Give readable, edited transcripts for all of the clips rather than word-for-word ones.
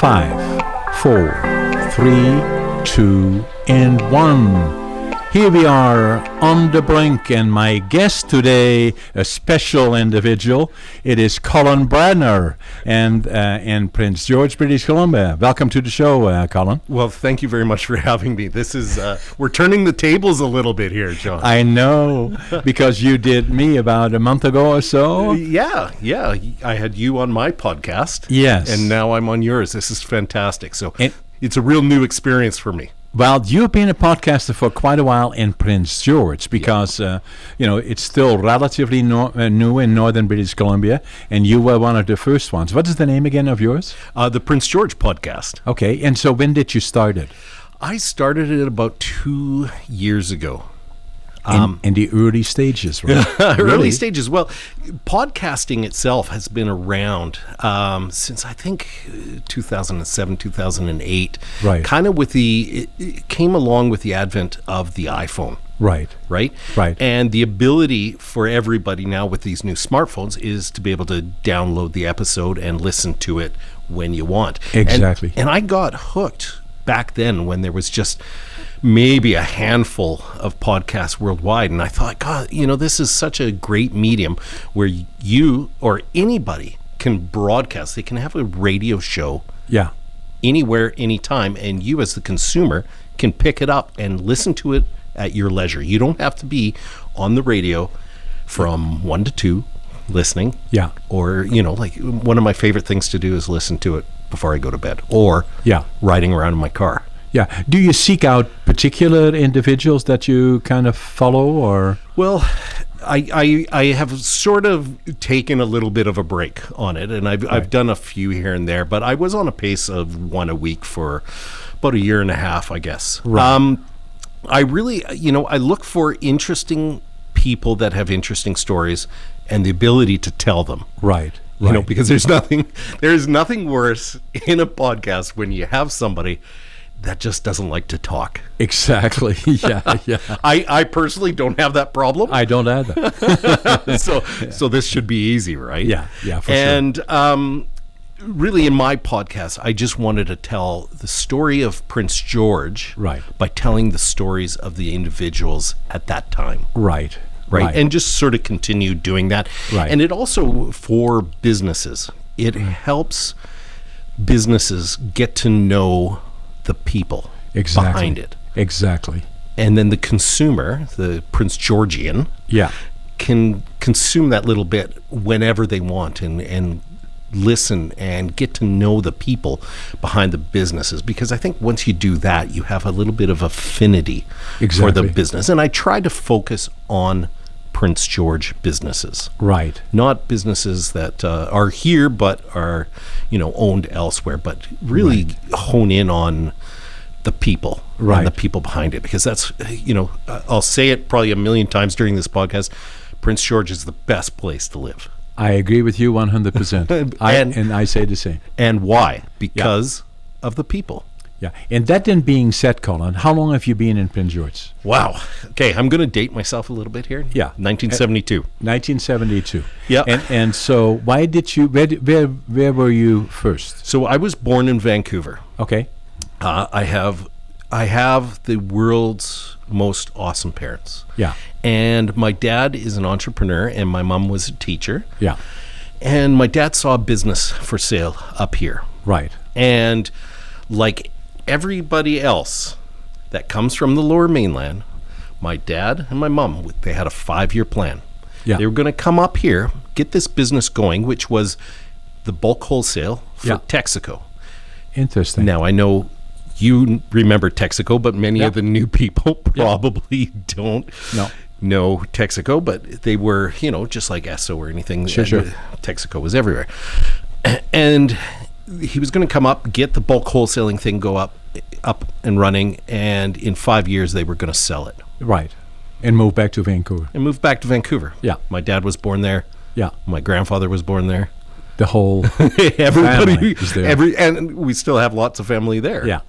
5, 4, 3, 2, and 1. Here we are on the brink, and my guest today, a special individual. It is Colin Breadner, and in Prince George, British Columbia. Welcome to the show, Colin. Well, thank you very much for having me. This is we're turning the tables a little bit here, John. I know, because you did me about a month ago or so. Yeah. I had you on my podcast. Yes. And now I'm on yours. This is fantastic. So it's a real new experience for me. Well, you've been a podcaster for quite a while in Prince George because, it's still relatively new in northern British Columbia, and you were one of the first ones. What is the name again of yours? The Prince George podcast. Okay, and so when did you start it? I started it about 2 years ago. In the early stages, right? Early stages. Well, podcasting itself has been around since I think 2007, 2008. Right. Kind of it came along with the advent of the iPhone. Right. And the ability for everybody now with these new smartphones is to be able to download the episode and listen to it when you want. Exactly. And I got hooked back then when there was just maybe a handful of podcasts worldwide, and I thought, God, this is such a great medium where you or anybody can broadcast. They can have a radio show anywhere, anytime, and you as the consumer can pick it up and listen to it at your leisure. You don't have to be on the radio from 1 to 2 listening. Or, like one of my favorite things to do is listen to it before I go to bed or riding around in my car. Yeah. Do you seek out particular individuals that you kind of follow, or? Well, I have sort of taken a little bit of a break on it, and I've done a few here and there, but I was on a pace of one a week for about a year and a half, I guess. Right. I really, I look for interesting people that have interesting stories and the ability to tell them. Right. Because there's nothing worse in a podcast when you have somebody that just doesn't like to talk. Exactly. Yeah. I personally don't have that problem. I don't either. So this should be easy, right? Yeah, for sure. And really in my podcast, I just wanted to tell the story of Prince George by telling the stories of the individuals at that time. Right. And just sort of continue doing that. Right. And it also, for businesses, it helps businesses get to know the people behind it. Exactly. And then the consumer, the Prince Georgian, can consume that little bit whenever they want and listen and get to know the people behind the businesses. Because I think once you do that, you have a little bit of affinity for the business. And I try to focus on Prince George businesses. Right. Not businesses that are here but are, owned elsewhere, but really hone in on the people and the people behind it. Because that's, I'll say it probably a million times during this podcast, Prince George is the best place to live. I agree with you 100%. And I say the same. And why? Because of the people. Yeah. And that then being said, Colin, how long have you been in Prince George? Wow. Okay, I'm going to date myself a little bit here. Yeah. 1972. 1972. Yeah. And so why did you, where were you first? So I was born in Vancouver. Okay. I have the world's most awesome parents. Yeah. And my dad is an entrepreneur and my mom was a teacher. Yeah. And my dad saw a business for sale up here. Right. And like everybody else that comes from the Lower Mainland, my dad and my mom, they had a 5-year plan. Yeah. They were going to come up here, get this business going, which was the bulk wholesale for Texaco. Interesting. Now, I know you remember Texaco, but many of the new people probably don't know Texaco, but they were, just like Esso or anything. Sure. Texaco was everywhere. And he was going to come up, get the bulk wholesaling thing go up and running, and in 5 years they were going to sell it. Right. And move back to Vancouver. Yeah. My dad was born there. Yeah. My grandfather was born there. The whole everybody family is there. And we still have lots of family there. Yeah.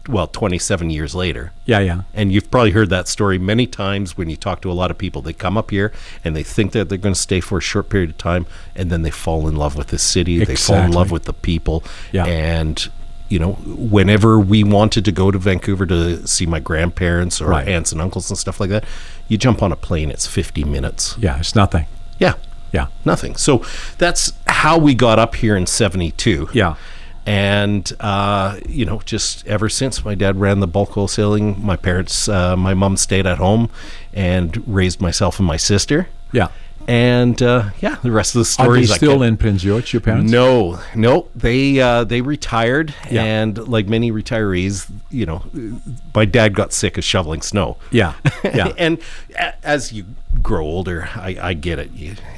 27 years later. Yeah. And you've probably heard that story many times when you talk to a lot of people. They come up here and they think that they're going to stay for a short period of time, and then they fall in love with the city. Exactly. They fall in love with the people. Yeah. And, whenever we wanted to go to Vancouver to see my grandparents or Right. aunts and uncles and stuff like that, you jump on a plane, it's 50 minutes. Yeah, it's nothing. Yeah. Yeah. Nothing. So that's how we got up here in 72. Yeah. And, just ever since, my dad ran the bulk wholesaling. My parents, my mom stayed at home and raised myself and my sister. Yeah. And, the rest of the Are they stories. still in Prince George, your parents? No, they retired. Yeah. And like many retirees, my dad got sick of shoveling snow. Yeah. Yeah. And as you grow older, I get it.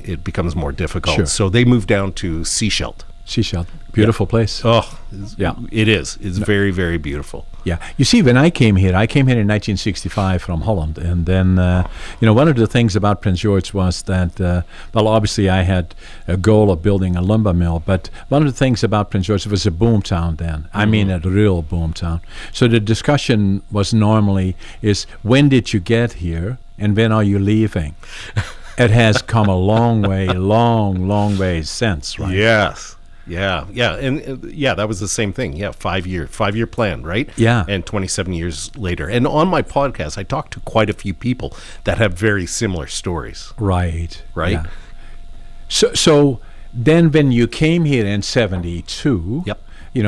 It becomes more difficult. Sure. So they moved down to Seashelt. Seashell. Beautiful place. Oh, Yeah. it is. It's very, very beautiful. Yeah. You see, when I came here in 1965 from Holland. And then, one of the things about Prince George was that, obviously I had a goal of building a lumber mill. But one of the things about Prince George, it was a boom town then. I mean, a real boom town. So the discussion was normally is, when did you get here and when are you leaving? It has come a long way, long way since, right? Yes. Yeah. And that was the same thing. Yeah, 5-year plan, right? Yeah. And 27 years later. And on my podcast, I talked to quite a few people that have very similar stories. Right. Right? Yeah. So then when you came here in 72, Yep.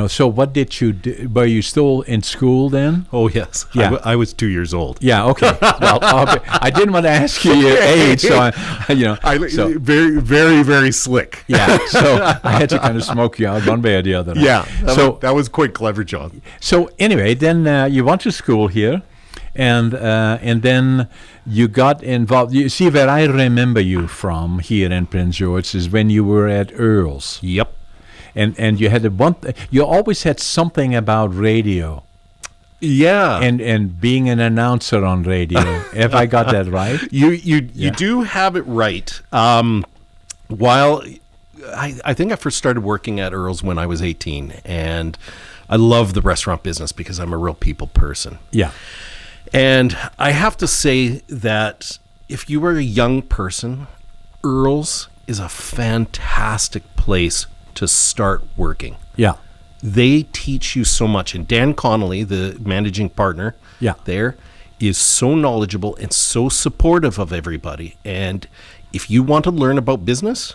So what did you do? Were you still in school then? Oh, yes. Yeah. I was 2 years old. Yeah, okay. Well, I didn't want to ask you your age, so so very, very, very slick. yeah, so I had to kind of smoke you out one way or the other. Yeah. That was quite clever, John. So anyway, then you went to school here, and then you got involved. You see, where I remember you from here in Prince George is when you were at Earl's. Yep. And you had you always had something about radio. Yeah. And being an announcer on radio. Have I got that right? You do have it right. While I think I first started working at Earl's when I was 18, and I love the restaurant business because I'm a real people person. Yeah. And I have to say that if you are a young person, Earl's is a fantastic place to start working. Yeah. They teach you so much. And Dan Connolly, the managing partner there, is so knowledgeable and so supportive of everybody. And if you want to learn about business,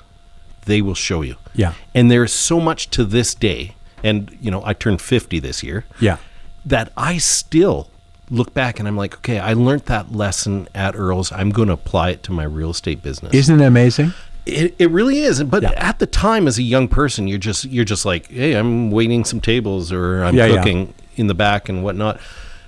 they will show you. Yeah. And there's so much to this day, and I turned 50 this year, Yeah. that I still look back and I'm like, okay, I learned that lesson at Earl's. I'm going to apply it to my real estate business. Isn't it amazing? It really is. But Yeah. at the time, as a young person, you're just like, hey, I'm waiting some tables, or I'm cooking in the back and whatnot.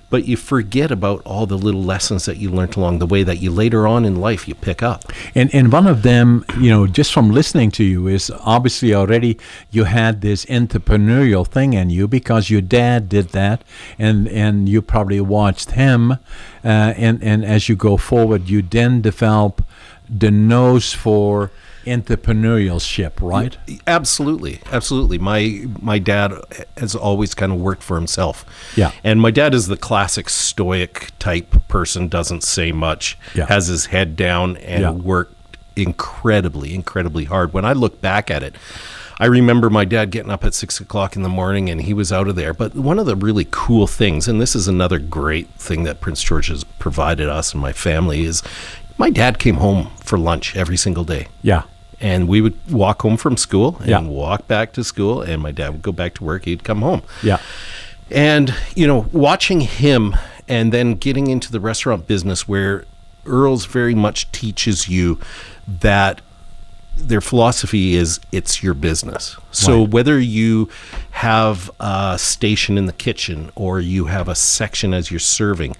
But you forget about all the little lessons that you learned along the way that you later on in life you pick up. And one of them, just from listening to you, is obviously already you had this entrepreneurial thing in you because your dad did that, and you probably watched him, and as you go forward, you then develop the nose for entrepreneurship, right? Absolutely. My dad has always kind of worked for himself. Yeah. And my dad is the classic stoic type person, doesn't say much, has his head down, and worked incredibly hard. When I look back at it, I remember my dad getting up at 6 o'clock in the morning and he was out of there. But one of the really cool things, and this is another great thing that Prince George has provided us and my family, is my dad came home for lunch every single day. Yeah. And we would walk home from school and Yeah. walk back to school, and my dad would go back to work. He'd come home. Yeah. And, watching him and then getting into the restaurant business, where Earl's very much teaches you that their philosophy is it's your business. So Right. whether you have a station in the kitchen or you have a section as you're serving,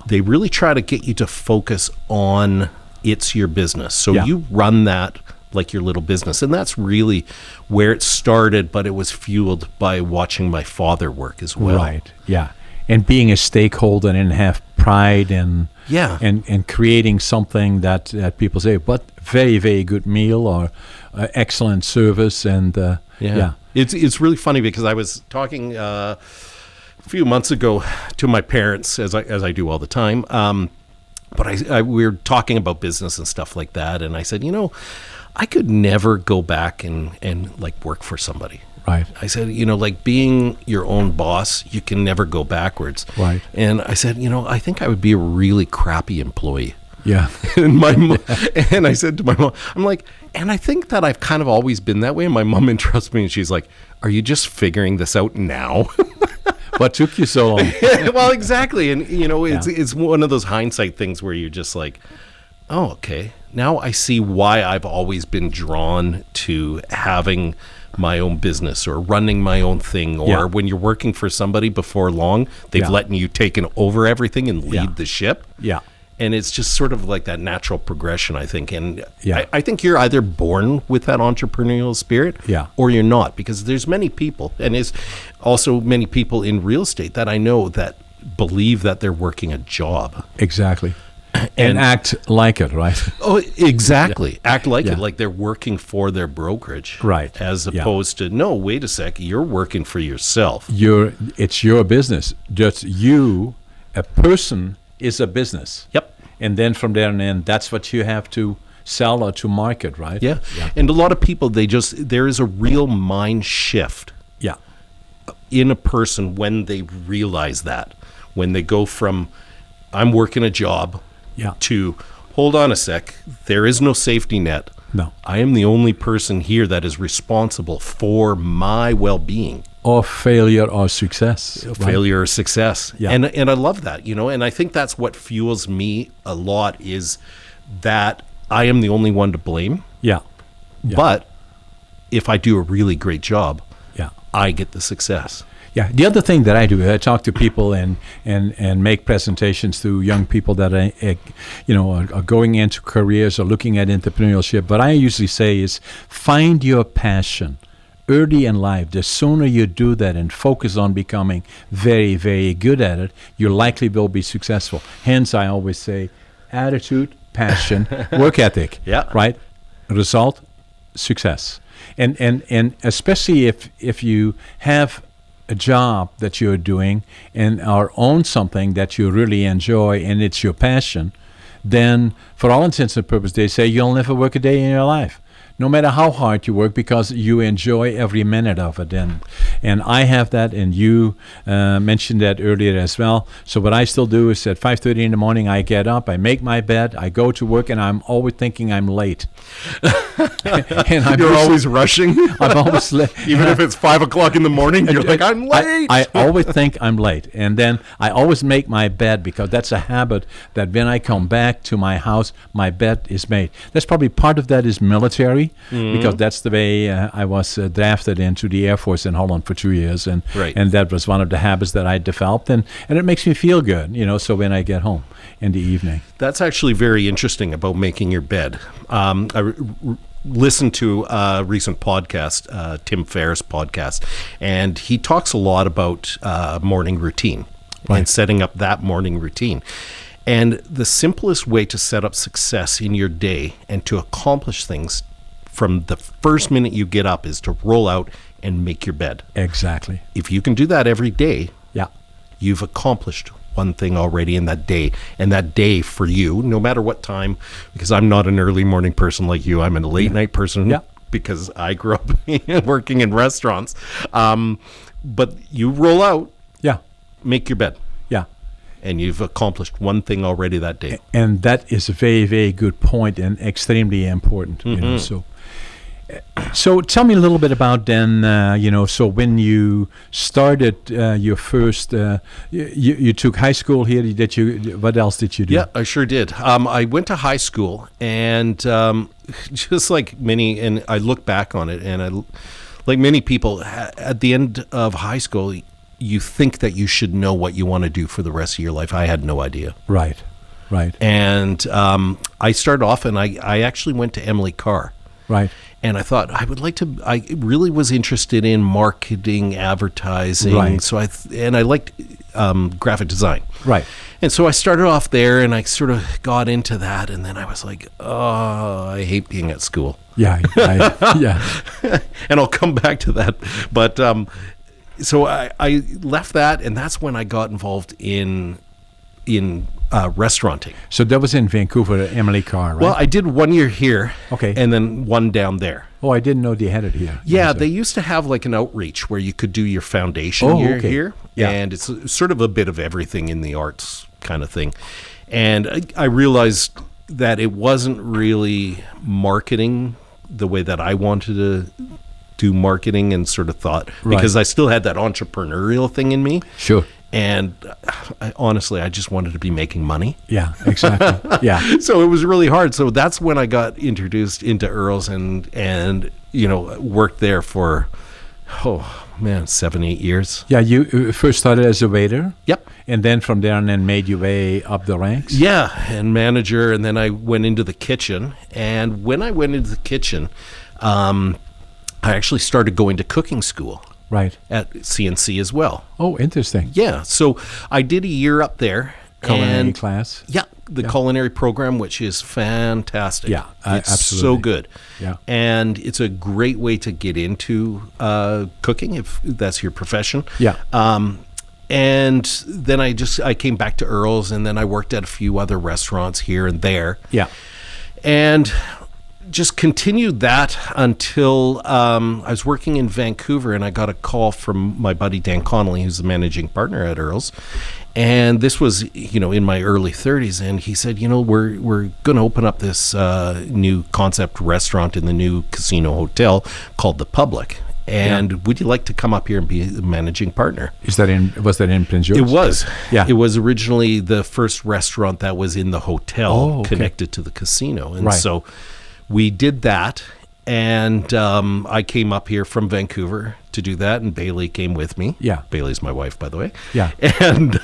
they really try to get you to focus on it's your business. So you run that like your little business. And that's really where it started, but it was fueled by watching my father work as well. Right. Yeah. And being a stakeholder and have pride and creating something that people say, what very, very good meal or excellent service. And It's really funny because I was talking a few months ago to my parents, as I do all the time. But we were talking about business and stuff like that, and I said, I could never go back and like work for somebody. Right. I said, like being your own boss, you can never go backwards. Right. And I said, I think I would be a really crappy employee. Yeah. And I said to my mom, I'm like, and I think that I've kind of always been that way. And my mom interrupts me and she's like, are you just figuring this out now? What took you so long? Well, exactly. And, it's one of those hindsight things where you're just like, oh, okay. Now I see why I've always been drawn to having my own business or running my own thing, or when you're working for somebody before long, they've let you take over everything and lead the ship. Yeah. And it's just sort of like that natural progression, I think. And I think you're either born with that entrepreneurial spirit or you're not, because there's many people, and there's also many people in real estate that I know that believe that they're working a job. Exactly. And act like it, right? Oh, exactly. Act like it, like they're working for their brokerage. Right. As opposed to, no, wait a sec, you're working for yourself. It's your business. Just you, a person, is a business. Yep. And then from there on in, that's what you have to sell or to market, right? Yeah. And a lot of people, there is a real mind shift in a person when they realize that. When they go from, I'm working a job, to, hold on a sec, there is no safety net. No. I am the only person here that is responsible for my well-being. Or failure or success. Failure or success. Yeah. And I love that, and I think that's what fuels me a lot, is that I am the only one to blame. Yeah. But if I do a really great job, yeah, I get the success. Yeah. The other thing that I do, I talk to people and make presentations to young people that are going into careers or looking at entrepreneurship. What I usually say is, find your passion early in life. The sooner you do that and focus on becoming very, very good at it, you likely will be successful. Hence, I always say, attitude, passion, work ethic. Yeah. Right. Result, success. And especially if you have a job that you're doing and own something that you really enjoy and it's your passion, then for all intents and purposes, they say you'll never work a day in your life, no matter how hard you work, because you enjoy every minute of it. And I have that, and you mentioned that earlier as well. So what I still do is at 5:30 in the morning, I get up, I make my bed, I go to work, and I'm always thinking I'm late. And you're always rushing? I'm always late. Even if it's 5 o'clock in the morning, you're like, I'm late. I always think I'm late. And then I always make my bed, because that's a habit that when I come back to my house, my bed is made. That's probably part of that is military. Because that's the way I was drafted into the Air Force in Holland for 2 years, and that was one of the habits that I developed, and it makes me feel good, so when I get home in the evening. That's actually very interesting about making your bed. I listened to a recent podcast, Tim Ferriss podcast, and he talks a lot about morning routine and setting up that morning routine. And the simplest way to set up success in your day and to accomplish things from the first minute you get up is to roll out and make your bed. Exactly. If you can do that every day, you've accomplished one thing already in that day. And that day for you, no matter what time, because I'm not an early morning person like you, I'm a late night person because I grew up working in restaurants. But you roll out, make your bed. And you've accomplished one thing already that day. And that is a very, very good point and extremely important. So tell me a little bit about then, so when you started your first, you took high school here. What else did you do? Yeah, I sure did. I went to high school, and just like many, and I look back on it, and like many people, at the end of high school, you think that you should know what you want to do for the rest of your life. I had no idea. Right. And I started off, and I actually went to Emily Carr. Right. And I thought I really was interested in marketing, advertising. Right. So I liked graphic design. Right. And so I started off there, and I sort of got into that. And then I was like, oh, I hate being at school. Yeah. And I'll come back to that. But so I left that, and that's when I got involved in restauranting. So that was in Vancouver, Emily Carr, right? Well, I did 1 year here, Okay. and then one down there. Oh, I didn't know they had it here. Yeah, So- they used to have like an outreach where you could do your foundation Oh, year okay. here, Yeah. and it's sort of a bit of everything in the arts kind of thing. And I realized that it wasn't really marketing the way that I wanted to do marketing, and sort of thought, Right. because I still had that entrepreneurial thing in me. Sure. And honestly, I just wanted to be making money. Yeah, exactly. Yeah. So it was really hard. So that's when I got introduced into Earl's, and worked there for, 7-8 years. Yeah, you first started as a waiter. Yep. And then from there and then made your way up the ranks. Yeah, and manager, and then I went into the kitchen. And when I went into the kitchen, I actually started going to cooking school Right. at CNC as well. Oh, interesting. Yeah, so I did a year up there. Culinary and class. Yeah, the culinary program, which is fantastic. Yeah, it's absolutely. so good. Yeah. And it's a great way to get into cooking if that's your profession. Yeah. And then I came back to Earl's, and then I worked at a few other restaurants here and there. Yeah. And just continued that until I was working in Vancouver, and I got a call from my buddy Dan Connolly, who's the managing partner at Earl's. And this was, in my early 30s, and he said, we're going to open up this new concept restaurant in the new casino hotel called The Public. And would you like to come up here and be the managing partner? Was that in Prince George? It was. Yeah. It was originally the first restaurant that was in the hotel, Oh, okay. connected to the casino. And Right. so we did that. And I came up here from Vancouver to do that, and Bailey came with me. Yeah. Bailey's my wife, by the way. Yeah. And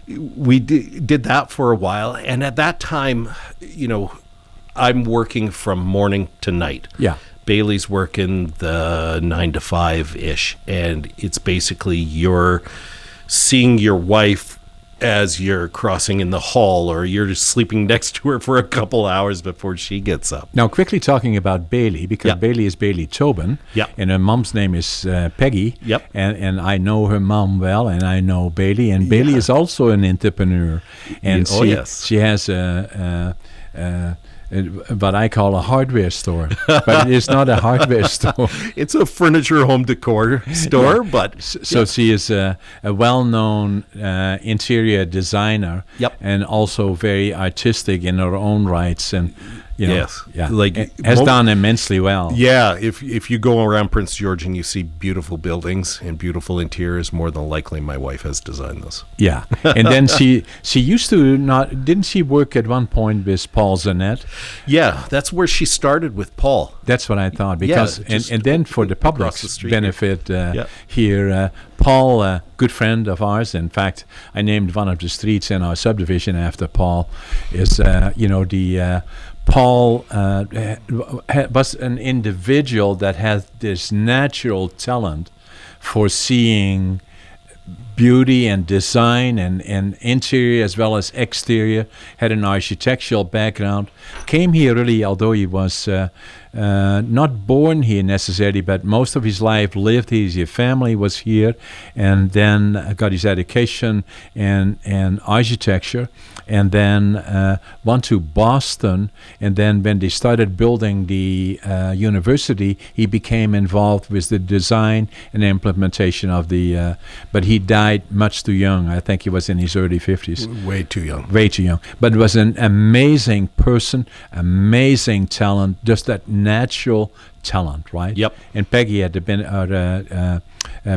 we did that for a while. And at that time, I'm working from morning to night. Yeah. Bailey's working the 9 to 5-ish, and it's basically you're seeing your wife as you're crossing in the hall, or you're just sleeping next to her for a couple hours before she gets up. Now, quickly talking about Bailey, because Yeah. Bailey is Bailey Tobin, Yeah. and her mom's name is Peggy, Yep. and I know her mom well, and I know Bailey, and Bailey Yeah. is also an entrepreneur, and Oh, yes. she has what I call a hardware store, but it is not a hardware store. It's a furniture home decor store, but So she is a well-known interior designer, Yep. and also very artistic in her own rights, and Yes. yeah, Like, has mo- done immensely well. yeah, if you go around Prince George and you see beautiful buildings and beautiful interiors, more than likely my wife has designed those. Yeah, and then she used to didn't she work at one point with Paul Zanette? Yeah, that's where she started with Paul. That's what I thought, because just and then for the across public's the street benefit Yeah. here, Paul, a good friend of ours. In fact, I named one of the streets in our subdivision after Paul. Is Paul was an individual that had this natural talent for seeing beauty and design and interior as well as exterior, had an architectural background, came here really, although he was not born here necessarily, but most of his life lived here. His family was here, and then got his education in architecture, and then went to Boston, and then when they started building the university, he became involved with the design and implementation of the, but he died much too young. I think he was in his early 50s. Way too young. Way too young. But it was an amazing person, amazing talent, just that natural talent, right? Yep. And Peggy had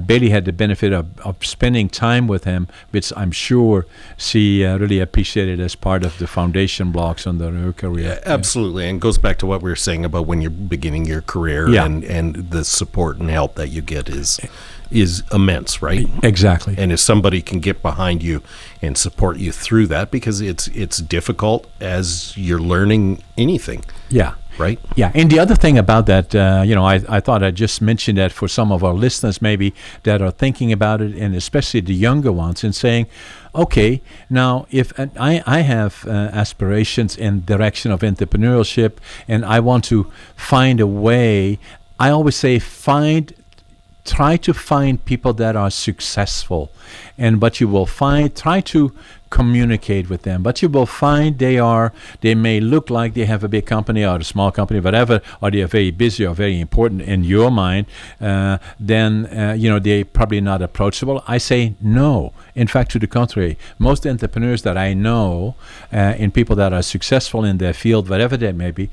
Bailey had the benefit of spending time with him, which I'm sure she really appreciated as part of the foundation blocks under her career. Yeah, absolutely. And it goes back to what we were saying about when you're beginning your career, Yeah. and the support and help that you get is immense, right? Exactly. And if somebody can get behind you and support you through that, because it's difficult as you're learning anything, Yeah. right? Yeah, and the other thing about that, I thought I'd just mention that for some of our listeners maybe that are thinking about it, and especially the younger ones, and saying, okay, now if I have aspirations in direction of entrepreneurship, and I want to find a way, I always say try to find people that are successful, and what you will find, try to communicate with them, but you will find they may look like they have a big company or a small company, whatever, or they are very busy or very important in your mind, then they're probably not approachable. I say no. In fact, to the contrary, most entrepreneurs that I know, in people that are successful in their field, whatever that may be,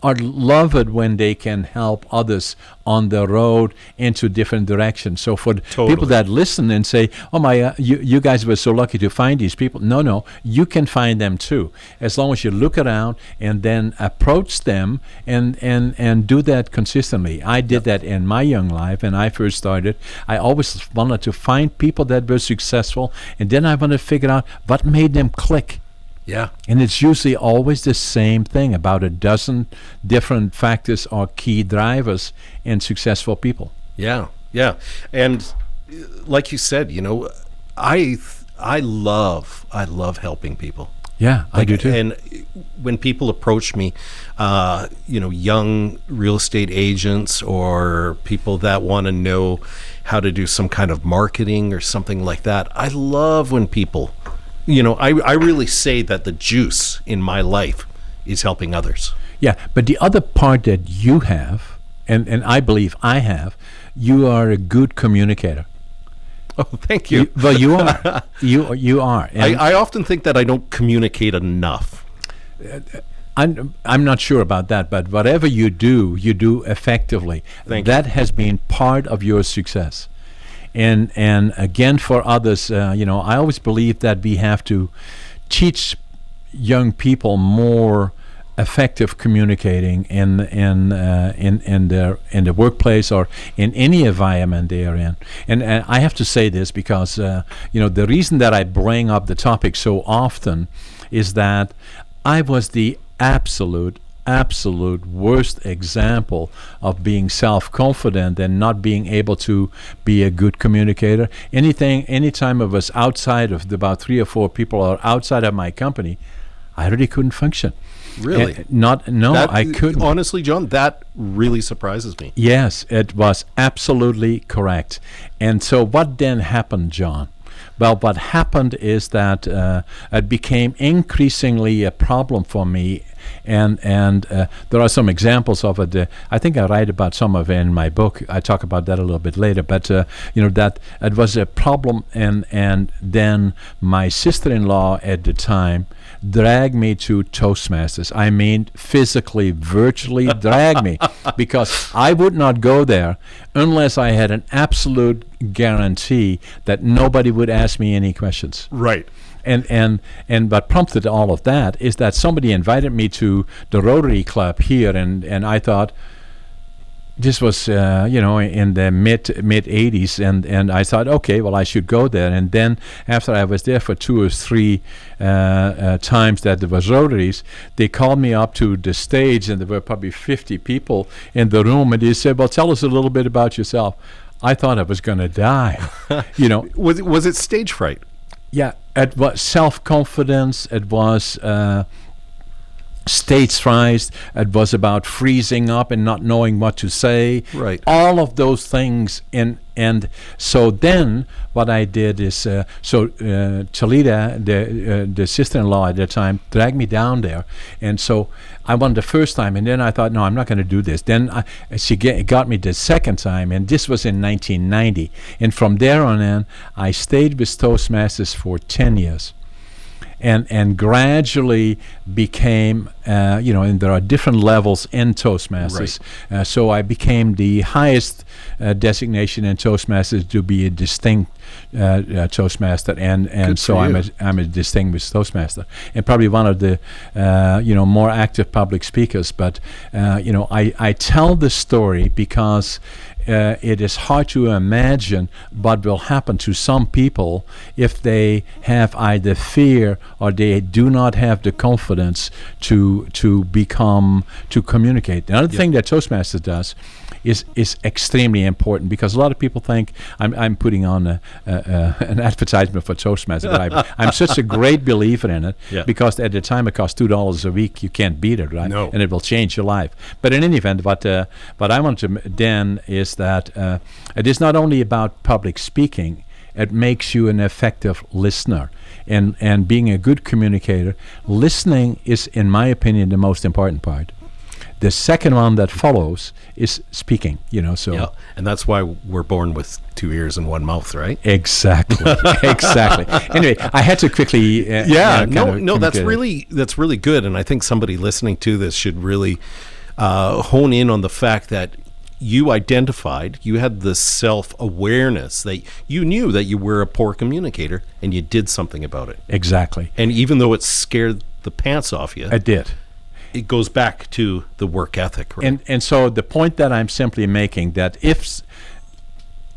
are love it when they can help others on the road into different directions. So for people that listen and say, "Oh my, you guys were so lucky to find these people," no, you can find them too, as long as you look around and then approach them and do that consistently. I did that in my young life, and I first started. I always wanted to find people that were successful, and then I wanted to figure out what made them click. Yeah. And it's usually always the same thing, about a dozen different factors or key drivers in successful people. Yeah. And like you said, I love helping people. Yeah, I do too. And when people approach me, young real estate agents or people that want to know how to do some kind of marketing or something like that, I love when people, I really say that the juice in my life is helping others. Yeah, but the other part that you have, and I believe I have, you are a good communicator. Oh, thank you. You are. You are. I often think that I don't communicate enough. I'm not sure about that, but whatever you do effectively. That has been part of your success. And again, for others, I always believe that we have to teach young people more effective communicating in the workplace or in any environment they are in. And I have to say this because the reason that I bring up the topic so often is that I was the absolute worst example of being self-confident and not being able to be a good communicator. Anytime I was outside of about 3 or 4 people or outside of my company, I really couldn't function. Really? I couldn't. Honestly, John, that really surprises me. Yes, it was absolutely correct. And so what then happened, John? Well, what happened is that it became increasingly a problem for me, and there are some examples of it. I think I write about some of it in my book. I talk about that a little bit later. But that it was a problem, and then my sister-in-law at the time dragged me to Toastmasters. I mean, physically, virtually dragged me, because I would not go there unless I had an absolute guarantee that nobody would ask me any questions. Right. And what prompted all of that is that somebody invited me to the Rotary Club here, and I thought, this was in the mid 80s, and I thought, okay, well, I should go there. And then after I was there for 2 or 3 times that there was Rotaries, they called me up to the stage, and there were probably 50 people in the room, and they said, well, tell us a little bit about yourself. I thought I was going to die. Was it stage fright? Yeah, it was self-confidence. It was stage fright. It was about freezing up and not knowing what to say. Right. All of those things. And so then what I did is, Chalita, the sister-in-law at the time, dragged me down there. And so I won the first time, and then I thought, no, I'm not going to do this. Then she got me the second time, and this was in 1990. And from there on in, I stayed with Toastmasters for 10 years. And gradually became, and there are different levels in Toastmasters. Right. So I became the highest designation in Toastmasters to be a distinct Toastmaster, and so I'm a distinguished Toastmaster, and probably one of the more active public speakers. But I tell the story because it is hard to imagine what will happen to some people if they have either fear or they do not have the confidence to communicate. The other thing that Toastmasters does is extremely important, because a lot of people think I'm putting on an advertisement for Toastmasters, but I'm such a great believer in it, because at the time it costs $2 a week. You can't beat it, right? No. And it will change your life. But in any event, what I want to then is that it is not only about public speaking, it makes you an effective listener. And being a good communicator, listening is, in my opinion, the most important part. The second one that follows is speaking, so. Yeah, and that's why we're born with 2 ears and 1 mouth, right? Exactly, exactly. Anyway, I had to quickly that's really good, and I think somebody listening to this should really hone in on the fact that you identified, you had the self-awareness that you knew that you were a poor communicator, and you did something about it. Exactly. And even though it scared the pants off you, I did. It goes back to the work ethic, right? And so the point that I'm simply making, that if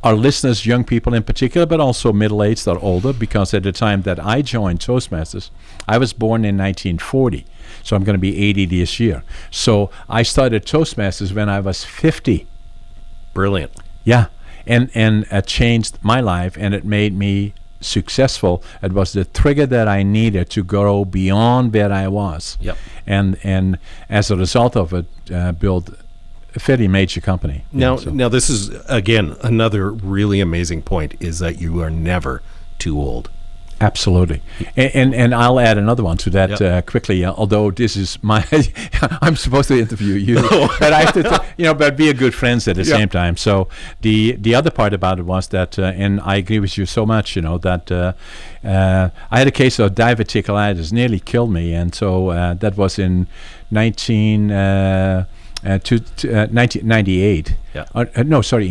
our listeners, young people in particular, but also middle-aged or older, because at the time that I joined Toastmasters, I was born in 1940, so I'm going to be 80 this year. So I started Toastmasters when I was 50. Brilliant. Yeah, and it changed my life, and it made me successful. It was the trigger that I needed to grow beyond where I was. Yep. And as a result of it, build a fairly major company. Now this is, again, another really amazing point, is that you are never too old. Absolutely. And I'll add another one to that quickly, although this is my, I'm supposed to interview you, but I have to, but be a good friends at the same time. So the other part about it was that, and I agree with you so much, that I had a case of diverticulitis, nearly killed me. And so that was in 1998. In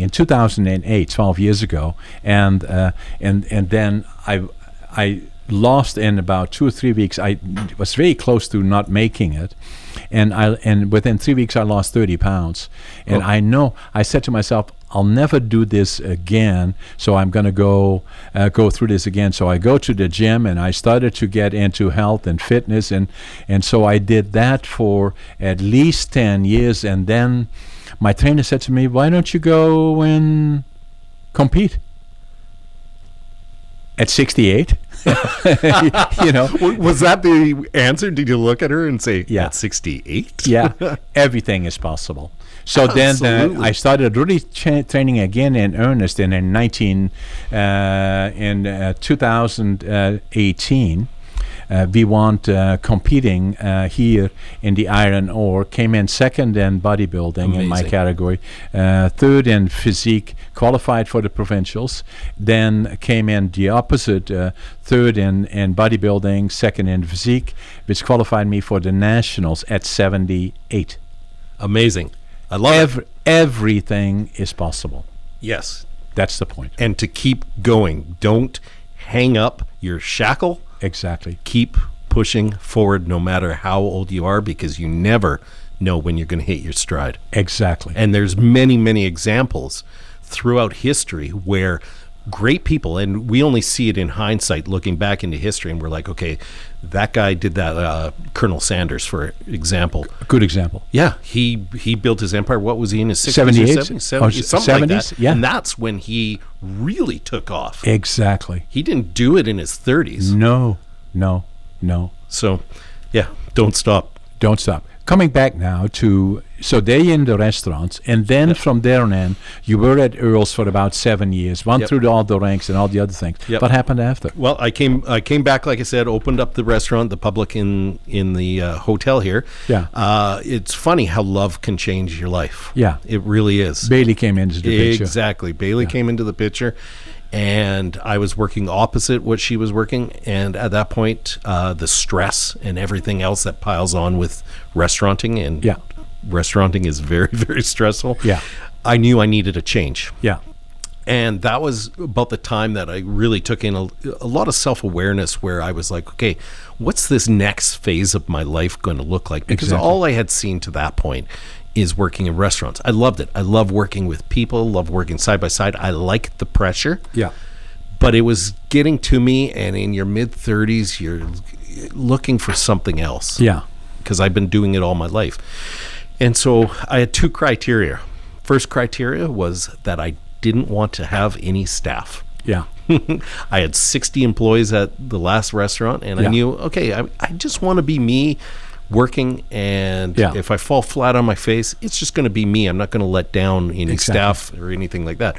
2008, 12 years ago. And then I lost in about 2 or 3 weeks. I was very close to not making it, and within 3 weeks I lost 30 pounds. And I said to myself, I'll never do this again. So I'm going to go through this again. So I go to the gym, and I started to get into health and fitness, and so I did that for at least 10 years. And then my trainer said to me, "Why don't you go and compete?" At 68, Was that the answer? Did you look at her and say, at 68? Yeah, everything is possible. So then I started really training again in earnest, and in 2018, we went competing here in the iron ore, came in second in bodybuilding in my category, third in physique, qualified for the provincials, then came in the opposite, third in bodybuilding, second in physique, which qualified me for the nationals at 78. Amazing. I love it. Everything is possible. Yes. That's the point. And to keep going. Don't hang up your shackle. Exactly. Keep pushing forward no matter how old you are, because you never know when you're going to hit your stride. Exactly. And there's many, many examples throughout history where great people, and we only see it in hindsight looking back into history, and we're like, okay, that guy did that. Colonel Sanders, for example. Good example. Yeah, he built his empire. What was he in his 60s 78? or 70s? Something 70s, like that. yeah. And that's when he really took off. Exactly. He didn't do it in his 30s. No. So, yeah, don't stop. Don't stop. Coming back now to, so they in the restaurants, and then from there on in, you were at Earl's for about 7 years, went through all the ranks and all the other things. What happened after? Well, I came back, like I said, opened up the restaurant, the public in the hotel here. Yeah. It's funny how love can change your life. Yeah. It really is. Bailey came into the picture. Exactly. Bailey came into the picture. And I was working opposite what she was working. And at that point, the stress and everything else that piles on with restauranting, and restauranting is very, very stressful. Yeah. I knew I needed a change. Yeah. And that was about the time that I really took in a lot of self-awareness, where I was like, okay, what's this next phase of my life going to look like? Because all I had seen to that point is working in restaurants. I loved it. I love working with people, love working side by side. I like the pressure. Yeah. But it was getting to me, and in your mid-30s, you're looking for something else. Yeah. Because I've been doing it all my life. And so I had 2 criteria. First criteria was that I didn't want to have any staff. Yeah. I had 60 employees at the last restaurant, and I knew, okay, I just want to be me working, and if I fall flat on my face, it's just going to be me. I'm not going to let down any staff or anything like that.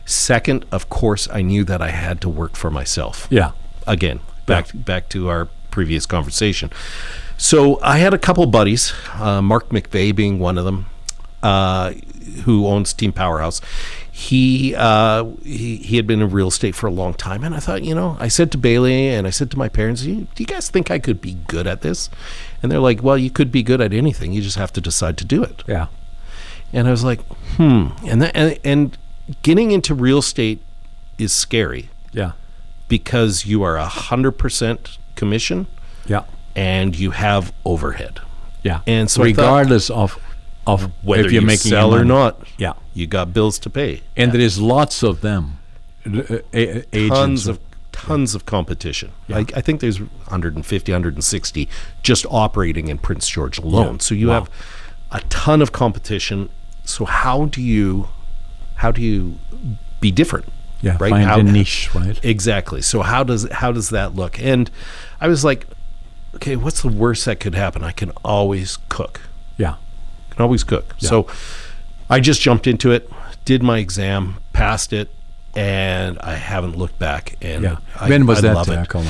Second, of course, I knew that I had to work for myself. Yeah. Again, back to our previous conversation. So I had a couple buddies, Mark McVeigh being one of them, who owns Team Powerhouse. He had been in real estate for a long time, and I thought, I said to Bailey and I said to my parents, do you guys think I could be good at this? And they're like, well, you could be good at anything. You just have to decide to do it. Yeah. And I was like, and getting into real estate is scary. Yeah. Because you are 100% commission. Yeah. And you have overhead. Yeah. And so regardless of whether if you're you making sell or not, yeah, you got bills to pay. And there is lots of them. Agents. Tons of competition. Yeah. I think there's 150, 160 just operating in Prince George alone. Yeah. So you have a ton of competition. So how do you be different? Yeah, right? Find a niche, right? Exactly. So how does that look? And I was like, okay, what's the worst that could happen? I can always cook. Yeah. I can always cook. Yeah. So I just jumped into it, did my exam, passed it, and I haven't looked back. And when was that, love it. Colin?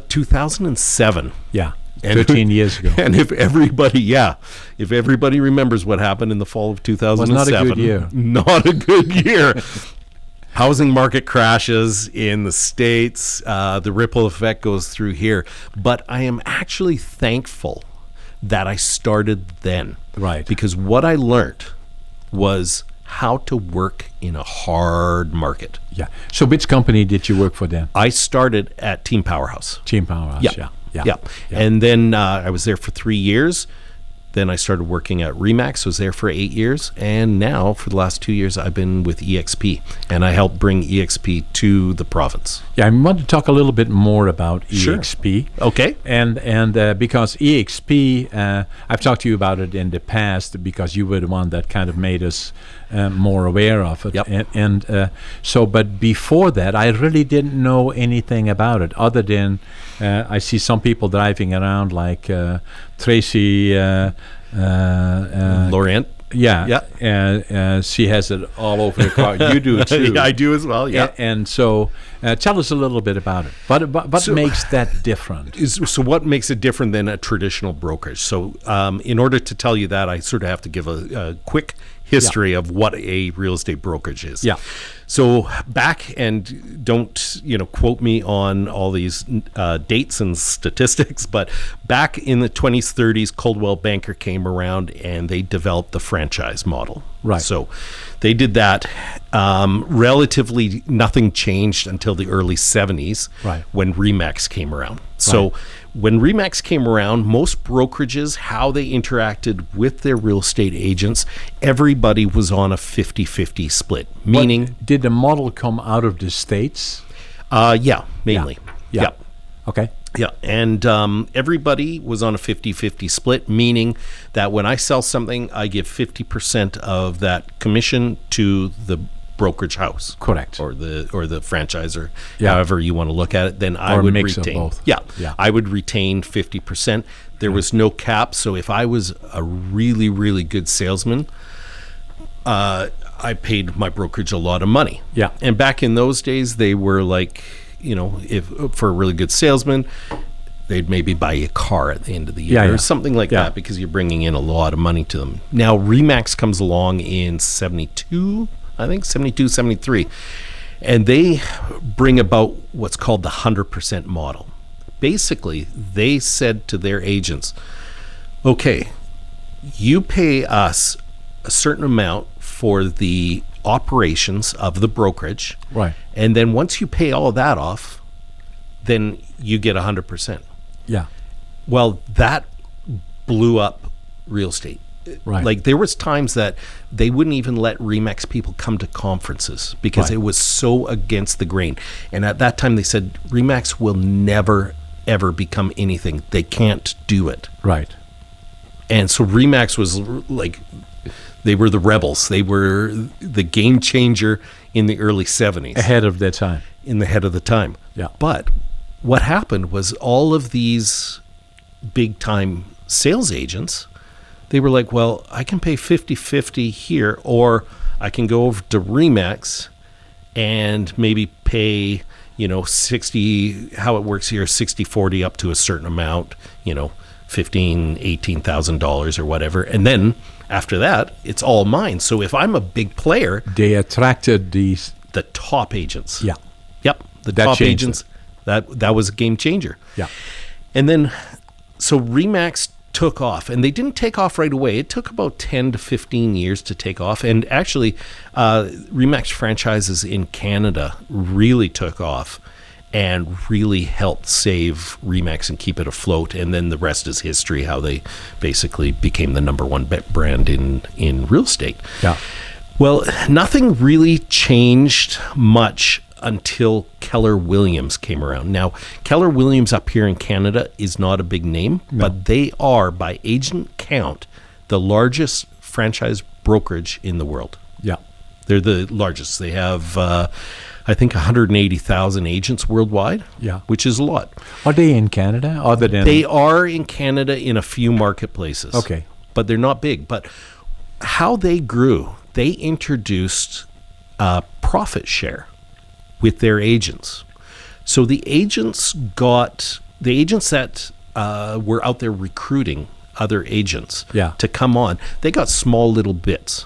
2007. Yeah. And 13 years ago. And if everybody remembers what happened in the fall of 2007, was not a good year. Not a good year. Housing market crashes in the States. The ripple effect goes through here. But I am actually thankful that I started then. Right. Because what I learned was how to work in a hard market. Yeah. So which company did you work for then? I started at Team Powerhouse. Team Powerhouse, yeah. And then I was there for 3 years. Then I started working at Remax, was there for 8 years. And now, for the last 2 years, I've been with EXP. And I helped bring EXP to the province. Yeah, I want to talk a little bit more about EXP. Okay. And because EXP, I've talked to you about it in the past because you were the one that kind of made us more aware of it. Yep. But before that, I really didn't know anything about it other than I see some people driving around like Tracy Laurent. Yeah. She has it all over the car. You do too. Yeah, I do as well. Yeah. And so tell us a little bit about it. What makes that different? So what makes it different than a traditional brokerage? So in order to tell you that, I sort of have to give a quick history of what a real estate brokerage is. Yeah. So back, and don't quote me on all these dates and statistics, but back in the 20s, 30s, Coldwell Banker came around and they developed the franchise model. Right. So they did that. Relatively nothing changed until the early 70s, right, when Remax came around. So when Remax came around, most brokerages, how they interacted with their real estate agents, everybody was on a 50-50 split, meaning... Did the model come out of the States? Yeah, mainly. Yeah. Okay. Yeah, and everybody was on a 50-50 split, meaning that when I sell something, I give 50% of that commission to the brokerage house. Correct. Or the franchisor, however you want to look at it. Then I would mix retain. Of both. Yeah, I would retain 50%. There was no cap, so if I was a really, really good salesman, I paid my brokerage a lot of money. Yeah. And back in those days, they were like, if for a really good salesman, they'd maybe buy you a car at the end of the year or something like that, because you're bringing in a lot of money to them. Now, Remax comes along in 72, I think, 72, 73. And they bring about what's called the 100% model. Basically, they said to their agents, okay, you pay us a certain amount for the operations of the brokerage. Right. And then once you pay all of that off, then you get 100%. Yeah. Well, that blew up real estate. Right. Like there was times that they wouldn't even let Remax people come to conferences because it was so against the grain. And at that time they said Remax will never ever become anything. They can't do it. Right. And so Remax was like, they were the rebels. They were the game changer in the early 70s. Ahead of their time. In the head of the time. Yeah. But what happened was all of these big time sales agents, they were like, well, I can pay 50-50 here, or I can go over to Remax and maybe pay, 60, how it works here, 60-40 up to a certain amount, $18,000 or whatever. And then after that, it's all mine. So if I'm a big player, They attracted the top agents. Yeah. Yep. The That top changed agents. That was a game changer. Yeah. And then, so Remax took off, and they didn't take off right away. It took about 10 to 15 years to take off. And actually, Remax franchises in Canada really took off and really helped save Remax and keep it afloat. And then the rest is history, how they basically became the number one brand in real estate. Yeah. Well, nothing really changed much until Keller Williams came around. Now, Keller Williams up here in Canada is not a big name, but they are, by agent count, the largest franchise brokerage in the world. Yeah. They're the largest. They have, I think, 180,000 agents worldwide, Yeah. which is a lot. Are they in Canada other than... They are in Canada in a few marketplaces. Okay. But they're not big. But how they grew, they introduced profit share with their agents. So the agents that were out there recruiting other agents Yeah. to come on, they got small little bits.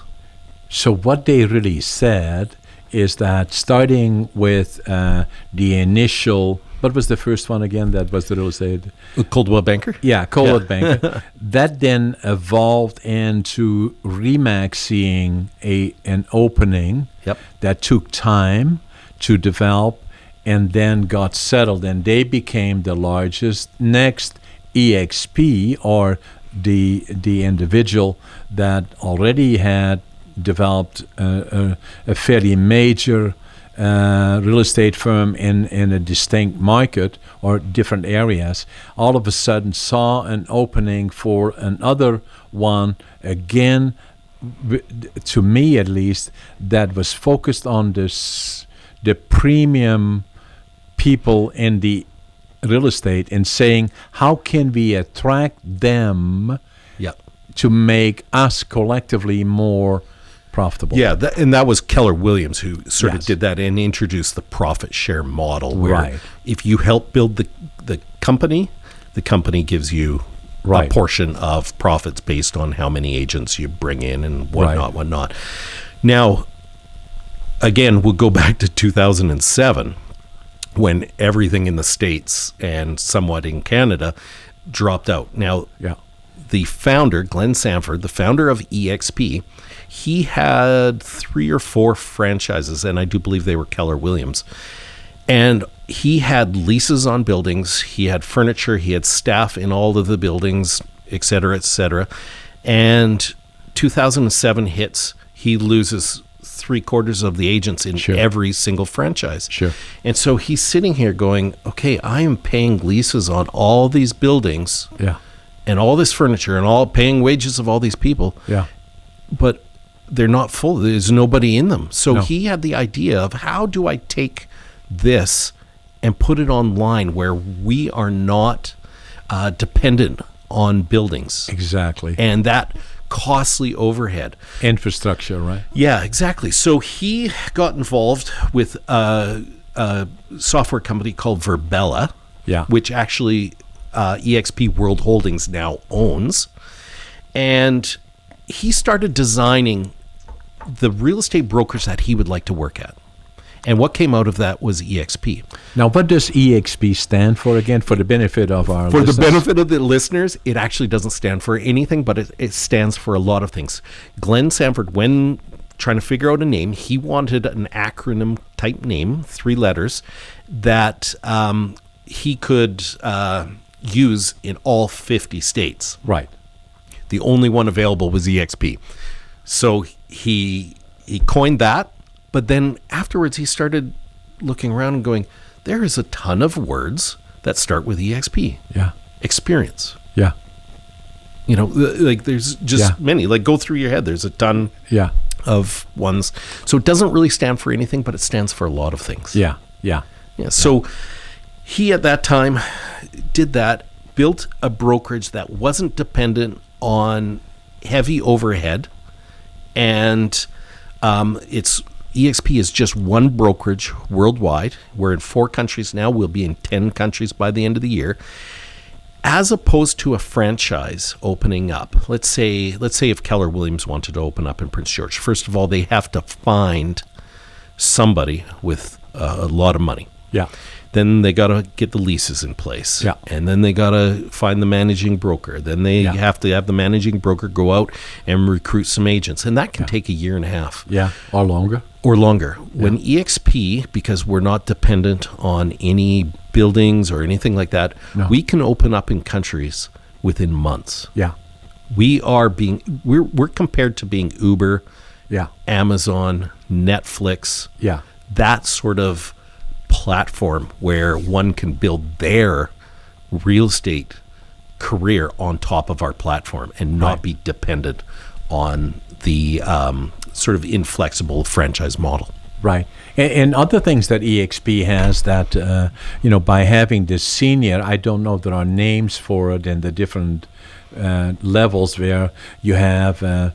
So what they really said is that starting with the initial... What was the first one again? That was the real estate... Coldwell Banker? Yeah, Coldwell Banker. That then evolved into Remax seeing an opening Yep. that took time to develop and then got settled, and they became the largest. Next, EXP, or the individual that already had developed a fairly major real estate firm in a distinct market or different areas, all of a sudden saw an opening for another one, again, to me at least, that was focused on the premium people in the real estate, and saying, how can we attract them Yep. to make us collectively more profitable? Yeah, and that was Keller Williams who sort of Yes. did that and introduced the profit share model, where Right. if you help build the company gives you Right. a portion of profits based on how many agents you bring in and whatnot. Now, again, we'll go back to 2007 when everything in the States and somewhat in Canada dropped out. Now, Yeah. the founder, Glenn Sanford, the founder of EXP, he had 3 or 4 franchises, and I do believe they were Keller Williams. And he had leases on buildings, he had furniture, he had staff in all of the buildings, et cetera, et cetera. And 2007 hits, he loses 3/4 of the agents in Sure. every single franchise. Sure. And so he's sitting here going, okay, I am paying leases on all these buildings Yeah. and all this furniture and all paying wages of all these people, Yeah. but they're not full. There's nobody in them. So No. he had the idea of, how do I take this and put it online where we are not dependent on buildings Exactly. and that costly overhead. Infrastructure, right? Yeah, exactly. So he got involved with a software company called Verbella, Yeah. which actually EXP World Holdings now owns. And he started designing the real estate brokers that he would like to work at. And what came out of that was EXP. Now, what does EXP stand for again, for the benefit of our For listeners? the benefit of the listeners, it actually doesn't stand for anything, but it stands for a lot of things. Glenn Sanford, when trying to figure out a name, he wanted an acronym type name, 3 letters, that he could use in all 50 states. Right. The only one available was EXP. So he coined that, but then afterwards he started looking around and going, there is a ton of words that start with EXP. Yeah. Experience. Yeah. You know, like there's just Yeah. many. Like, go through your head. There's a ton Yeah. of ones. So it doesn't really stand for anything, but it stands for a lot of things. Yeah. Yeah. Yeah. So he at that time did that, built a brokerage that wasn't dependent on heavy overhead, and it's EXP is just one brokerage worldwide. We're in 4 countries now. We'll be in 10 countries by the end of the year. As opposed to a franchise opening up. Let's say if Keller Williams wanted to open up in Prince George. First of all, they have to find somebody with a lot of money. Yeah. Then they got to get the leases in place. Yeah. And then they got to find the managing broker. Then they have to have the managing broker go out and recruit some agents. And that can take a year and a half. Yeah, or longer. Or longer. When EXP, because we're not dependent on any buildings or anything like that, we can open up in countries within months. Yeah. We're compared to being Uber, Amazon, Netflix. Yeah. That sort of platform where one can build their real estate career on top of our platform and not be dependent on the sort of inflexible franchise model. Right. And other things that EXP has that, by having this senior, I don't know if there are names for it in the different levels where you have a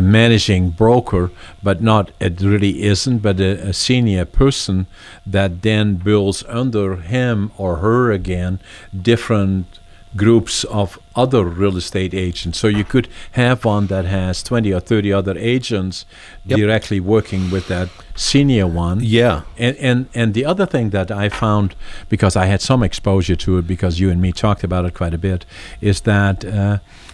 managing broker, but it really isn't, but a senior person that then builds under him or her again different groups of other real estate agents. So you could have one that has 20 or 30 other agents directly working with that senior one. Yeah. And the other thing that I found, because I had some exposure to it because you and me talked about it quite a bit, is that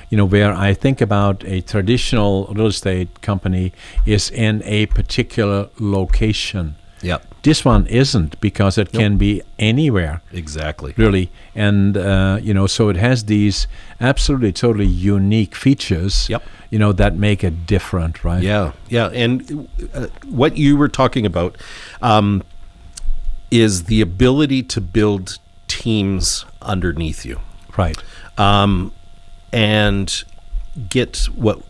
where I think about a traditional real estate company is in a particular location. Yep. This one isn't, because it can be anywhere. Exactly. Really. And, so it has these absolutely totally unique features, that make it different, right? Yeah. Yeah. And what you were talking about is the ability to build teams underneath you. Right. And get what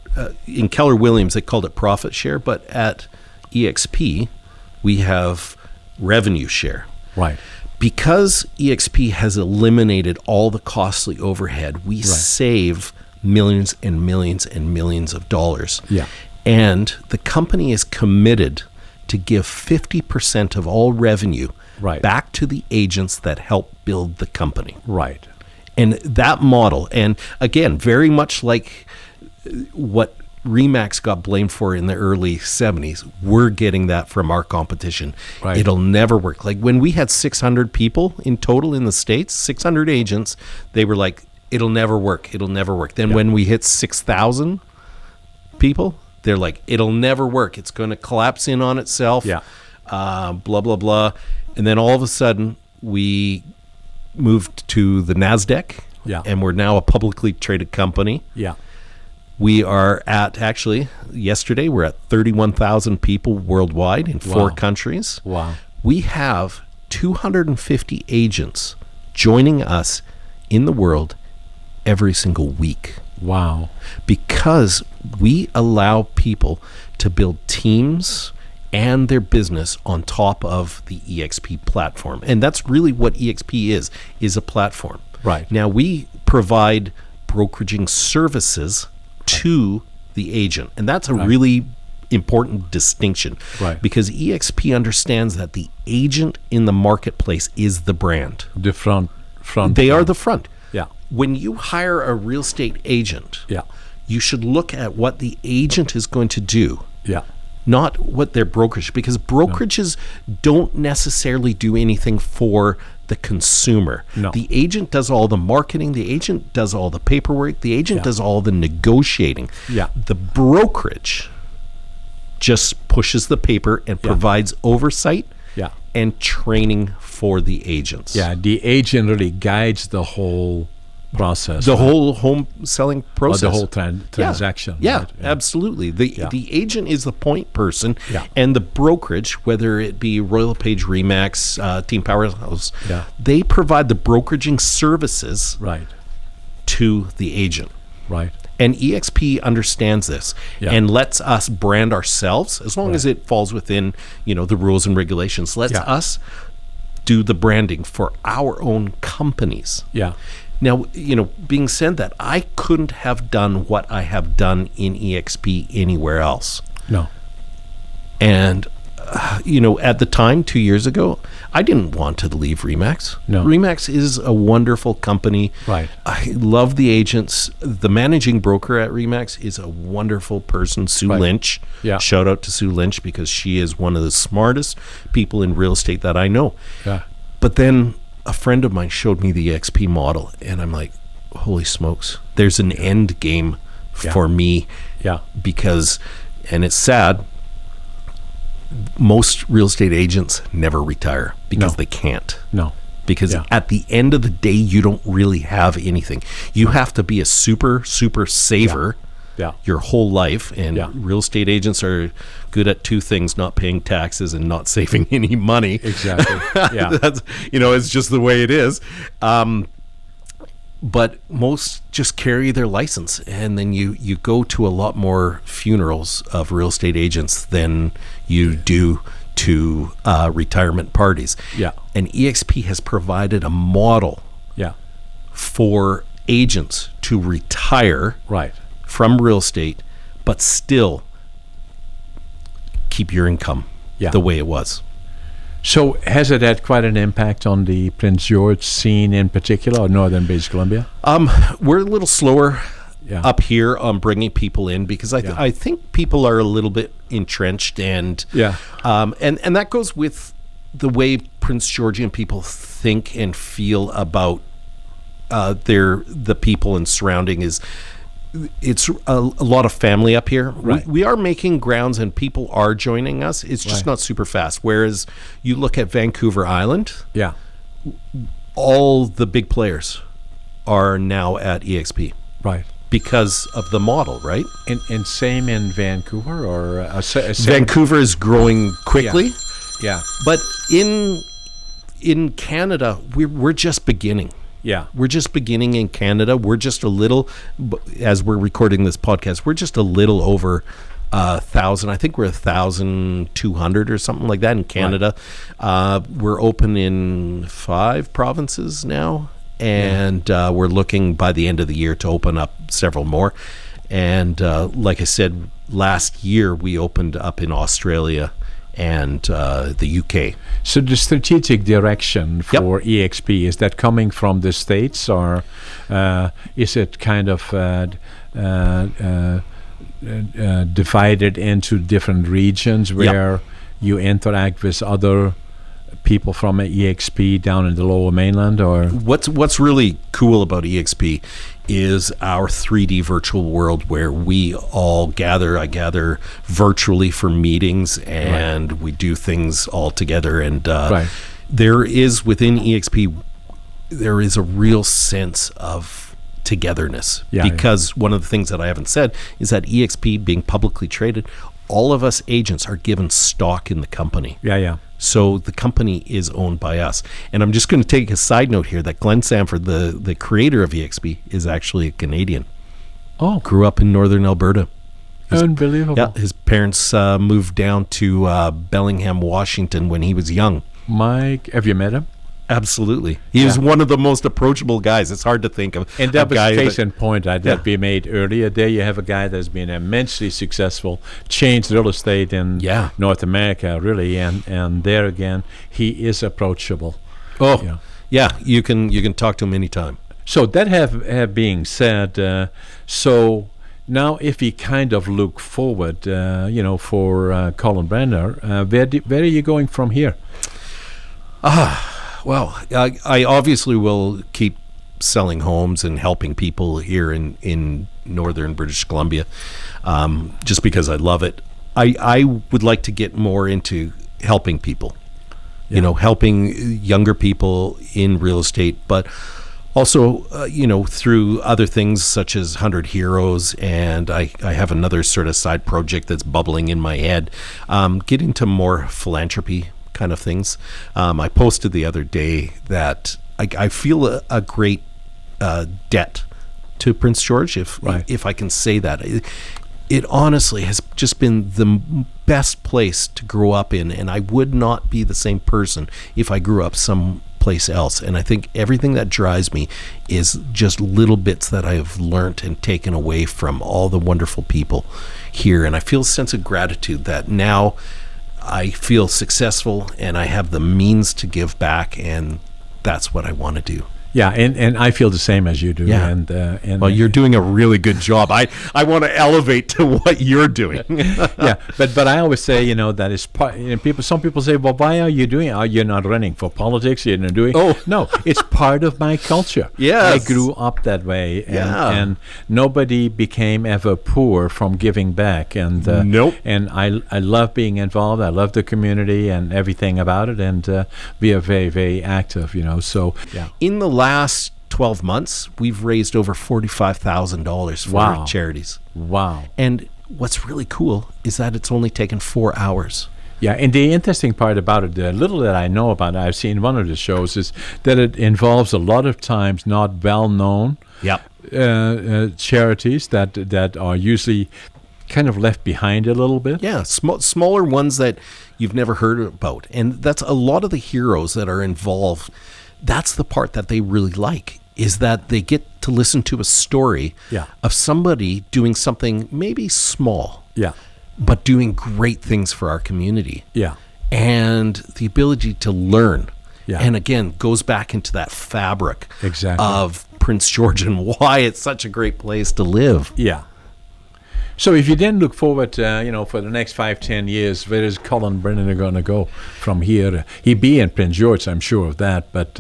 in Keller Williams they called it profit share, but at EXP we have revenue share. Right. Because EXP has eliminated all the costly overhead, we save millions and millions and millions of dollars. Yeah. And the company is committed to give 50% of all revenue back to the agents that help build the company. Right. And that model, and again, very much like what RE/MAX got blamed for in the early 70s, we're getting that from our competition. Right. It'll never work. Like when we had 600 people in total in the States, 600 agents, they were like, it'll never work. It'll never work. Then when we hit 6,000 people, they're like, it'll never work. It's going to collapse in on itself. Yeah. Blah, blah, blah. And then all of a sudden, we moved to the NASDAQ, and we're now a publicly traded company. Yeah. We are at, actually, yesterday, we're at 31,000 people worldwide in 4 countries. Wow. We have 250 agents joining us in the world every single week. Wow. Because we allow people to build teams and their business on top of the EXP platform. And that's really what EXP is a platform. Right. Now, we provide brokeraging services to the agent. And that's a really important distinction. Right. Because EXP understands that the agent in the marketplace is the brand. The front. They are the front. Yeah. When you hire a real estate agent, you should look at what the agent is going to do. Yeah. Not what their brokerage, because brokerages don't necessarily do anything for the consumer. No. The agent does all the marketing, the agent does all the paperwork, the agent does all the negotiating. Yeah. The brokerage just pushes the paper and provides oversight and training for the agents. Yeah, the agent really guides the whole process. The whole home selling process. Or the whole transaction. Yeah, right? Absolutely. The agent is the point person, and the brokerage, whether it be Royal LePage, RE/MAX, Team Powerhouse, they provide the brokeraging services to the agent. Right. And EXP understands this and lets us brand ourselves, as long as it falls within, the rules and regulations. Lets us do the branding for our own companies. Yeah. Now, being said that, I couldn't have done what I have done in EXP anywhere else. No. And, at the time, 2 years ago, I didn't want to leave Remax. No. Remax is a wonderful company. Right. I love the agents. The managing broker at Remax is a wonderful person, Sue Lynch. Yeah. Shout out to Sue Lynch, because she is one of the smartest people in real estate that I know. Yeah. But then a friend of mine showed me the EXP model, and I'm like, holy smokes, there's an end game for me. Yeah. Because, and it's sad, most real estate agents never retire because they can't. No. Because at the end of the day, you don't really have anything. You have to be a super saver your whole life. And real estate agents are good at two things: not paying taxes and not saving any money. Exactly. Yeah. That's, it's just the way it is. But most just carry their license, and then you go to a lot more funerals of real estate agents than you do to retirement parties. Yeah. And EXP has provided a model for agents to retire from real estate, but still keep your income the way it was. So has it had quite an impact on the Prince George scene in particular, or Northern British Columbia? We're a little slower up here on bringing people in, because I think people are a little bit entrenched, and and that goes with the way Prince Georgian people think and feel about the people and surrounding. It's a lot of family up here. Right. We are making grounds, and people are joining us. It's just not super fast. Whereas you look at Vancouver Island, all the big players are now at EXP. Right. Because of the model, right? And same in Vancouver, or Vancouver is growing quickly. Yeah. But in Canada, we're just beginning. Yeah. We're just beginning in Canada. We're just a little, as we're recording this podcast, we're just a little over 1,000. I think we're 1,200 or something like that in Canada. Right. We're open in 5 provinces now, and we're looking by the end of the year to open up several more. And like I said, last year we opened up in Australia and the UK. So the strategic direction for EXP, is that coming from the States, or is it kind of divided into different regions where you interact with other people from EXP down in the Lower Mainland? Or what's really cool about EXP is our 3D virtual world, where we all gather. I gather virtually for meetings, and we do things all together. And there is, within EXP, there is a real sense of togetherness. Because one of the things that I haven't said is that EXP, being publicly traded, all of us agents are given stock in the company. So the company is owned by us. And I'm just going to take a side note here that Glenn Sanford, the creator of EXP, is actually a Canadian. Oh. Grew up in northern Alberta. Unbelievable. Yeah, his parents moved down to Bellingham, Washington when he was young. Mike, have you met him? Absolutely. He is one of the most approachable guys. It's hard to think of. And that was case in point that we made earlier. There you have a guy that's been immensely successful, changed real estate in North America, really, and there again, he is approachable. Oh, yeah. You can talk to him anytime. So that have being said, so now if we kind of look forward, for Colin Breadner, where are you going from here? Well, I obviously will keep selling homes and helping people here in northern British Columbia, just because I love it. I would like to get more into helping people, helping younger people in real estate, but also, through other things such as 100 Heroes, and I have another sort of side project that's bubbling in my head, get into more philanthropy kind of things. I posted the other day that I feel a great debt to Prince George, if I can say that. it honestly has just been the best place to grow up in, and I would not be the same person if I grew up someplace else. And I think everything that drives me is just little bits that I have learned and taken away from all the wonderful people here. And I feel a sense of gratitude that now I feel successful and I have the means to give back, and that's what I want to do. Yeah, and I feel the same as you do. Yeah. And Well, you're doing a really good job. I want to elevate to what you're doing. yeah, but I always say, that is part. Some people say, well, why are you doing it? Are you not running for politics? You're not doing. Oh. No, it's part of my culture. Yes. I grew up that way, and Yeah. nobody became ever poor from giving back. And Nope. And I love being involved. I love the community and everything about it, and we are very, very active. So yeah. In the last 12 months, we've raised over $45,000 for Wow. charities. Wow. And what's really cool is that it's only taken 4 hours. Yeah, and the interesting part about it, the little that I know about it, I've seen one of the shows, is that it involves a lot of times not well-known Yep. charities that are usually kind of left behind a little bit. Yeah, smaller ones that you've never heard about. And that's a lot of the heroes that are involved. That's the part that they really like, is that they get to listen to a story Yeah. of somebody doing something maybe small, Yeah, but doing great things for our community. yeah, And the ability to learn. Yeah. And again, goes back into that fabric Exactly. of Prince George and why it's such a great place to live. yeah. So if you then look forward, for the next 5-10 years, where is Colin Breadner going to go from here? He'd be in Prince George, I'm sure of that, but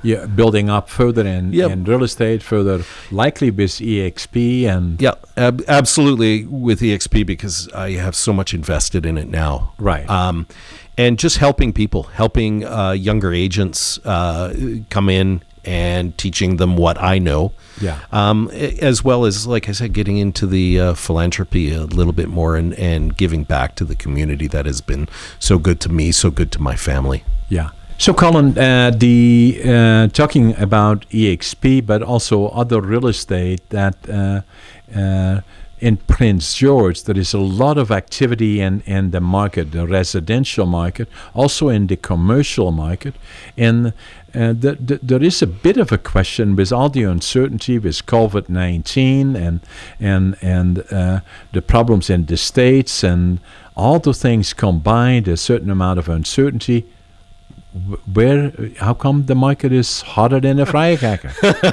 yeah, building up further in real estate, further likely with EXP and... Yeah, absolutely with EXP, because I have so much invested in it now. Right. And just helping people, helping younger agents come in and teaching them what I know. Yeah. As well as, like I said, getting into the philanthropy a little bit more and giving back to the community that has been so good to me, so good to my family. Yeah. So, Colin, talking about EXP, but also other real estate that in Prince George, there is a lot of activity in the market, the residential market, also in the commercial market. And there is a bit of a question with all the uncertainty with COVID-19 and the problems in the States and all the things combined, a certain amount of uncertainty. How come the market is hotter than a firecracker?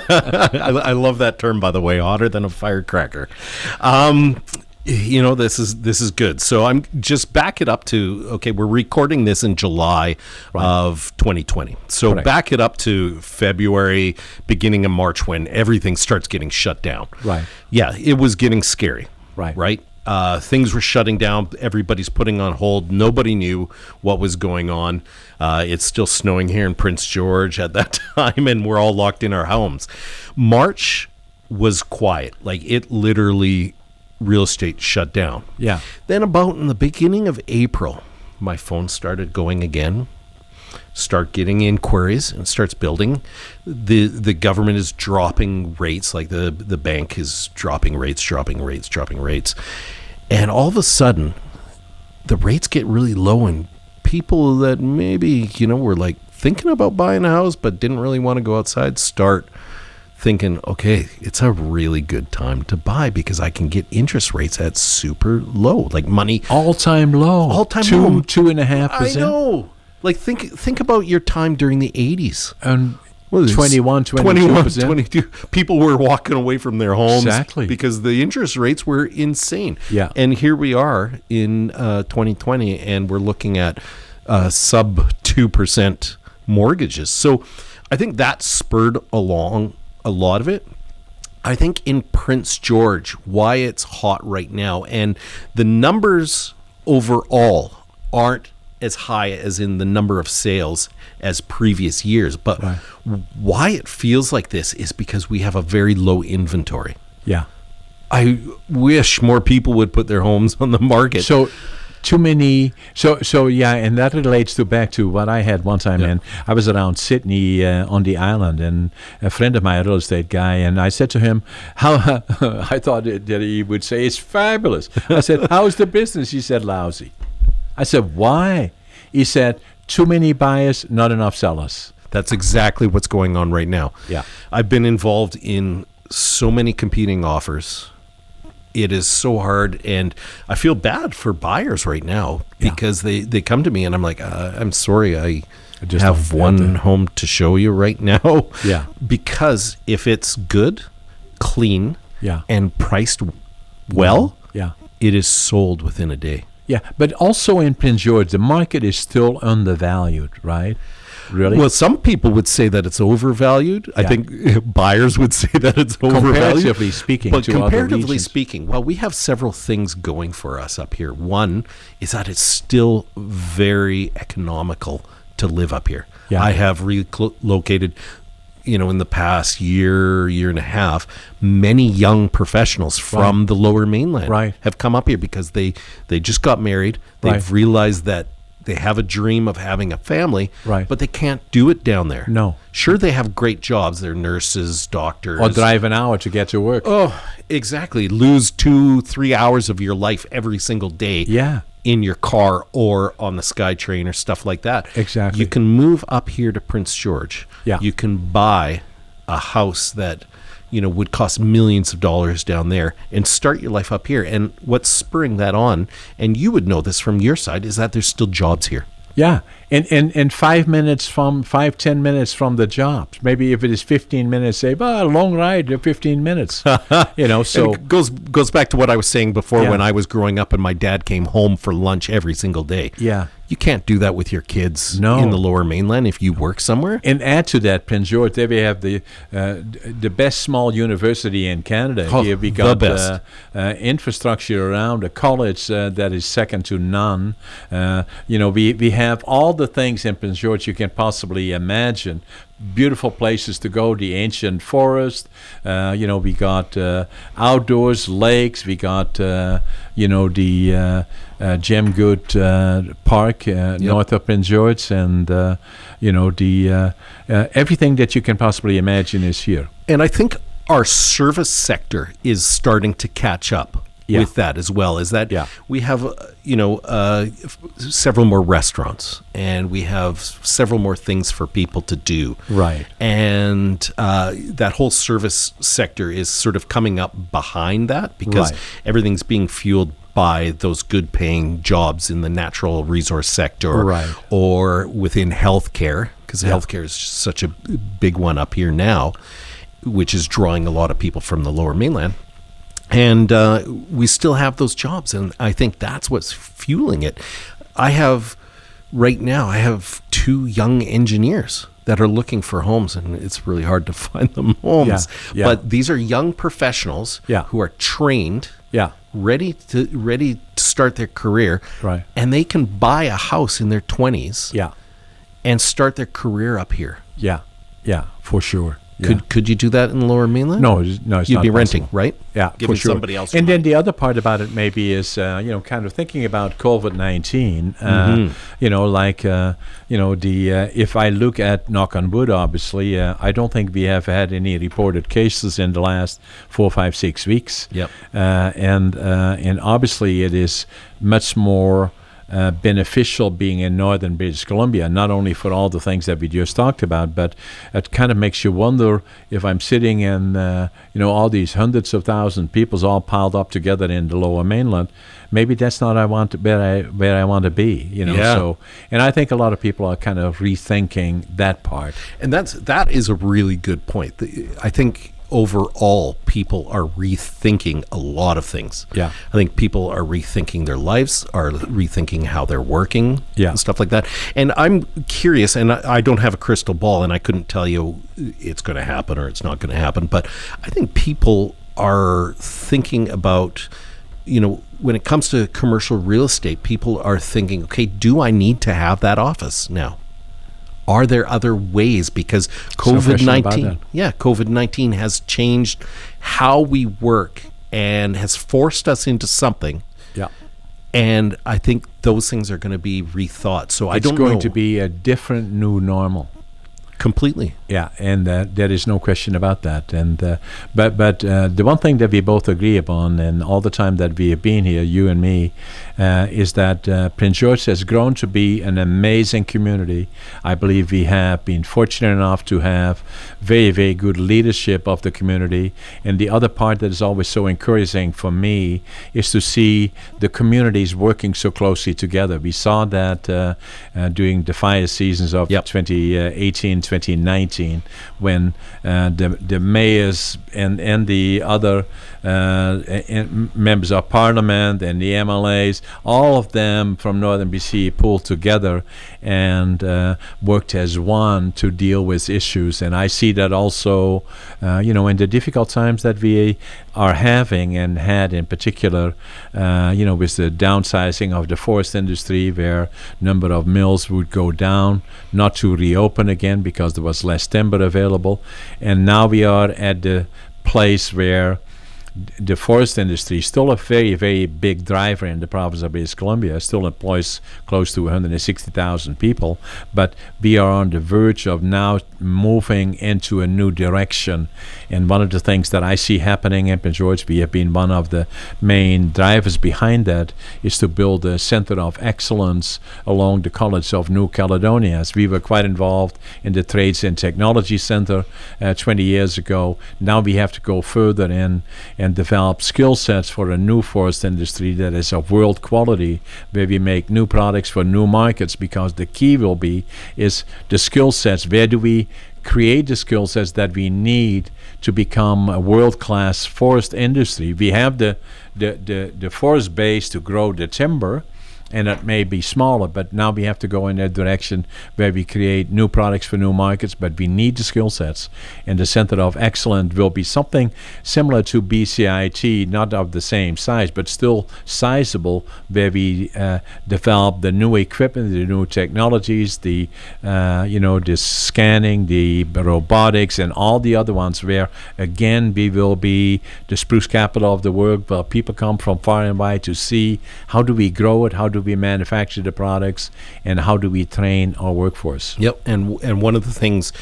I love that term, by the way, hotter than a firecracker. This is good. So I'm just back it up to, okay, we're recording this in July of 2020. So Correct. Back it up to February, beginning of March, when everything starts getting shut down. Right. Yeah, it was getting scary. Right. Right. Things were shutting down. Everybody's putting on hold. Nobody knew what was going on. It's still snowing here in Prince George at that time, and we're all locked in our homes. March was quiet. Like, it literally, real estate shut down. Yeah. Then about in the beginning of April, my phone started going again. Start getting inquiries and starts building. The government is dropping rates, like the bank is dropping rates. And all of a sudden, the rates get really low, and people that maybe, were like thinking about buying a house but didn't really want to go outside start thinking, okay, it's a really good time to buy because I can get interest rates at super low, like money. All-time low. All-time low. 2.5%. I know. Like, think about your time during the 80s. And Well, 21, 22%. 22. People were walking away from their homes Exactly. because the interest rates were insane. Yeah. And here we are in 2020, and we're looking at sub 2% mortgages. So I think that spurred along a lot of it. I think in Prince George, why it's hot right now, and the numbers overall aren't as high as in the number of sales as previous years. But Right. why it feels like this is because we have a very low inventory. Yeah. I wish more people would put their homes on the market. So too many. So yeah, and that relates to back to what I had one time. And I was around Sydney on the island, and a friend of mine, a real estate guy, and I said to him, "How?" I thought that he would say it's fabulous. I said, "How's the business?" He said, "Lousy." I said, "Why?" He said, "Too many buyers, not enough sellers." That's exactly what's going on right now. Yeah. I've been involved in so many competing offers. It is so hard, and I feel bad for buyers right now because they come to me and I'm like, I'm sorry, I just have one home to show you right now. Yeah. Because if it's good, clean, Yeah. and priced well, Yeah. it is sold within a day. Yeah, but also in Prince George, the market is still undervalued, right? Really? Well, some people would say that it's overvalued. I think buyers would say that it's overvalued. Comparatively speaking, But to other comparatively regions. speaking, well, we have several things going for us up here. One is that it's still very economical to live up here. Yeah. I have relocated, in the past year and a half, many young professionals from the Lower Mainland have come up here because they just got married. They've realized that they have a dream of having a family, but they can't do it down there. No. Sure, they have great jobs. They're nurses, doctors. Or drive an hour to get to work. Oh, exactly. Lose 2-3 hours of your life every single day in your car or on the SkyTrain or stuff like that. Exactly. You can move up here to Prince George. Yeah. You can buy a house that would cost millions of dollars down there and start your life up here. And what's spurring that on, and you would know this from your side, is that there's still jobs here. Yeah, and 5 minutes from 10 minutes from the jobs. Maybe if it is 15 minutes, say, a long ride, 15 minutes. So it goes back to what I was saying before when I was growing up and my dad came home for lunch every single day. Yeah. You can't do that with your kids in the Lower Mainland if you work somewhere. And add to that, Prince George, there we have the best small university in Canada. Here we got the best. Infrastructure around, a college that is second to none. We have all the things in Prince George you can possibly imagine. Beautiful places to go, the ancient forest. We got outdoors, lakes. We got, the Gem Good Park north of Prince George. And, everything that you can possibly imagine is here. And I think our service sector is starting to catch up with that as well. Is that we have, several more restaurants and we have several more things for people to do. Right. And that whole service sector is sort of coming up behind that because everything's being fueled by those good paying jobs in the natural resource sector or within healthcare, because healthcare is such a big one up here now, which is drawing a lot of people from the Lower Mainland. And we still have those jobs, and I think that's what's fueling it. Right now, I have 2 young engineers that are looking for homes, and it's really hard to find them homes. But these are young professionals who are trained, ready to start their career, and they can buy a house in their 20s and start their career up here. Yeah, for sure. Could you do that in the Lower Mainland? No, it's You'd not be possible. renting, right? Yeah, Giving for sure. somebody else. And then the other part about it maybe is, kind of thinking about COVID-19. If I look at, knock on wood, obviously, I don't think we have had any reported cases in the last 4, 5, 6 weeks. Yep. And obviously it is much more beneficial being in northern British Columbia, not only for all the things that we just talked about, but it kind of makes you wonder if I'm sitting in, all these hundreds of thousands of people all piled up together in the Lower Mainland. Maybe that's not where I want to be, So, and I think a lot of people are kind of rethinking that part. And that is a really good point. I think overall, people are rethinking a lot of things. Yeah. I think people are rethinking their lives, are rethinking how they're working, and stuff like that. And I'm curious, and I don't have a crystal ball, and I couldn't tell you it's going to happen or it's not going to happen, but I think people are thinking about, when it comes to commercial real estate, people are thinking, okay, do I need to have that office now? Are there other ways? Because COVID-19 has changed how we work and has forced us into something And I think those things are going to be rethought. So I don't know. It's going to be a different new normal. Completely. Yeah, and there is no question about that. And but the one thing that we both agree upon, and all the time that we have been here, you and me, is that Prince George has grown to be an amazing community. I believe we have been fortunate enough to have very, very good leadership of the community. And the other part that is always so encouraging for me is to see the communities working so closely together. We saw that during the fire seasons of 2018, 2019, when the mayors and the other members of parliament and the MLAs, all of them from Northern BC pulled together and worked as one to deal with issues. And I see that also, in the difficult times that we are having and had in particular, with the downsizing of the forest industry, where number of mills would go down, not to reopen again because there was less timber available. And now we are at the place where the forest industry is still a very, very big driver in the province of British Columbia, still employs close to 160,000 people, but we are on the verge of now moving into a new direction. And one of the things that I see happening in Prince George, we have been one of the main drivers behind that, is to build a center of excellence along the College of New Caledonia. As we were quite involved in the Trades and Technology Center 20 years ago. Now we have to go further in and develop skill sets for a new forest industry that is of world quality, where we make new products for new markets, because the key will be is the skill sets. Where do we create the skill sets that we need to become a world-class forest industry? We have the forest base to grow the timber, and it may be smaller, but now we have to go in that direction where we create new products for new markets, but we need the skill sets. And the Center of Excellence will be something similar to BCIT, not of the same size, but still sizable, where we develop the new equipment, the new technologies, the scanning, the robotics, and all the other ones, where, again, we will be the spruce capital of the world, where people come from far and wide to see how do we grow it, how do we manufacture the products, and how do we train our workforce. Yep, and one of the things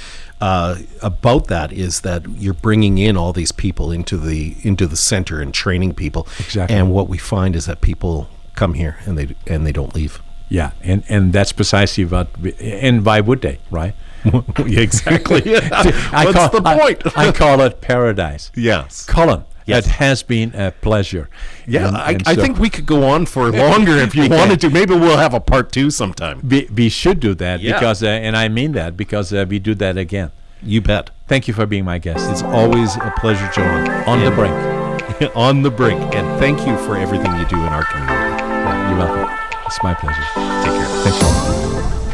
about that is that you're bringing in all these people into the center and training people. Exactly. And what we find is that people come here and they don't leave. Yeah, and that's precisely what. And why would they, right? Exactly. What's the point? I call it paradise. Yes, Colin. Yes. It has been a pleasure. Yeah, I think we could go on for longer if you wanted to. Maybe we'll have a part 2 sometime. We should do that, because, and I mean that, because we do that again. You bet. Thank you for being my guest. It's always a pleasure, John. On the brink. On the brink. And thank you for everything you do in our community. You're welcome. It's my pleasure. Take care. Thanks a lot.